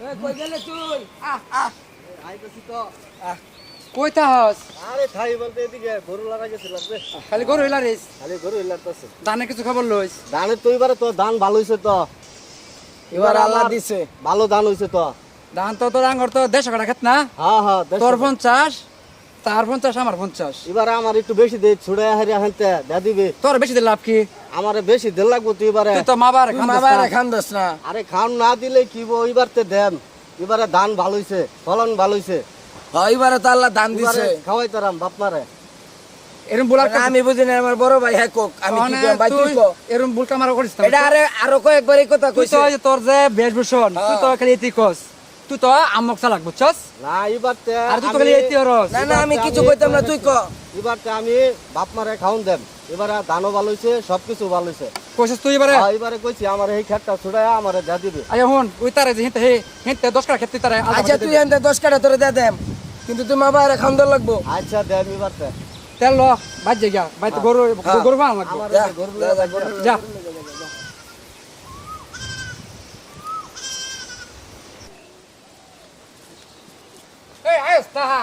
কই গেলে তুই? আইতেছি তো। কই তাহস? আরে থাই বলতে এদিকে গরু লাগা গেছিলাম রে। খালি গরু হইলা রেস। খালি গরু হিলাতেছে। দানে কিছু খবর লইস। ধানের তো এবারে তো ধান ভালো হইছে তো। এবার আল্লাহ আমার দিছে। ভালো ধান হইছে তো। ধান তো তোর আঙ্গর তো 150 কাটা খেত না? হ্যাঁ তোর 50, তার 50 আমার 50। এবারে আমার একটু বেশি দে ছুড়ে হারিয়া হানতে দে দিবি। তোর বেশি দিলে লাভ কি? আমারে বেশি দিল লাগবো তুই এবারে। তুই তো মাবার তুই খান মাবারে খান দস না। আরে খান না দিলে কি বো এবারতে দেন। এবারে ধান ভালো হইছে, ফলন ভালো হইছে। এবারে তো আল্লাহ দান এবারে দিছে। খাওয়াই তারাম বাপ মারে। এরম বুলার আমি বুঝি না আমার বড় ভাই হ্যাঁ কোক আমি কি কম ভাই তুই কো এরম বুল কামার করিস না। এটা আরো কয়েকবার এই কথা তুই কইছে তো ওই যে তোর যে বেশভূষণ তুই তো খালি এতি কস। তুই তো আমক চালাক বুঝছস? না এবারতে আর তুই তো খালি এতি হরস। না আমি কিছু কইতাম না তুই কো এবারতে আমি বাপ মারে খাওন দেন। এবারে ধানও ভালো হইছে, সবকিছু ভালো হইছে। কইছস তুই এবারে? এবারে কইছি আমার এই খেতটা ছুড়ায় আমারে দে দিবি। আয় হন ওই তারে যে হেতে হেতে 10 কাটা খেতে তারে আচ্ছা তুই এনতে 10 কাটা তোরে দে দেম কিন্তু তুই মাবারে খান দর লাগবো আচ্ছা দেন এবারতে। তেল ল বাজে গিয়া বাইতে গরু গরু বান লাগবে। আমার যা, গরু যা, যা, গরু যা। এই আইস তাহা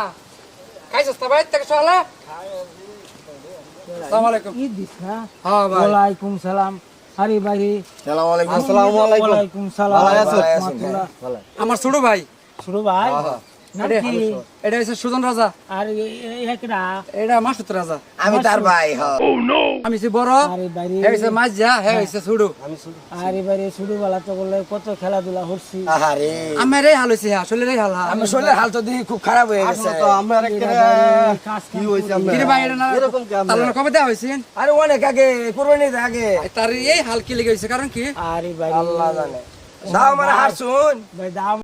খাইছস তা বাইতে থেকে চলা? আসসালামু আলাইকুম। ঈদ দিস না হ্যাঁ ভাই। ওয়ালাইকুম সালাম আরে ভাই আসসালামু আলাইকুম আসসালামু আলাইকুম। ওয়ালাইকুম সালাম ভালো আছো? রাহমাতুল্লাহ। ভালো। আমার ছোট ভাই শুরু ভাই নাকি এটা হচ্ছে সুজন রাজা, আর একরা এটা মাসুদ রাজা। আমি তার ভাই হ্যাঁ আমি হচ্ছে বড়, আরে ভাই হে হচ্ছে মাজা, হে হচ্ছে ছোট। আমি শুধু আরে ভাই ছোট বেলা তো বললে কত খেলাধুলা করছি আহারে আমার এই হাল হয়েছে আসলে এই হাল আমি শরীরের হাল তো দেখি খুব খারাপ হয়ে গেছে আসলে তো আমার একটা কাজ কি হইছে আমরা? কিরে ভাই এটা না এরকম কি আমরা? তাহলে কবে দেওয়া হয়েছে? আরে অনেক আগে কুরবানির আগে তার এই হাল কি লেগে হয়েছে কারণ কি? আরে ভাই আল্লাহ জানে দাও আমার হার শুন ভাই দাম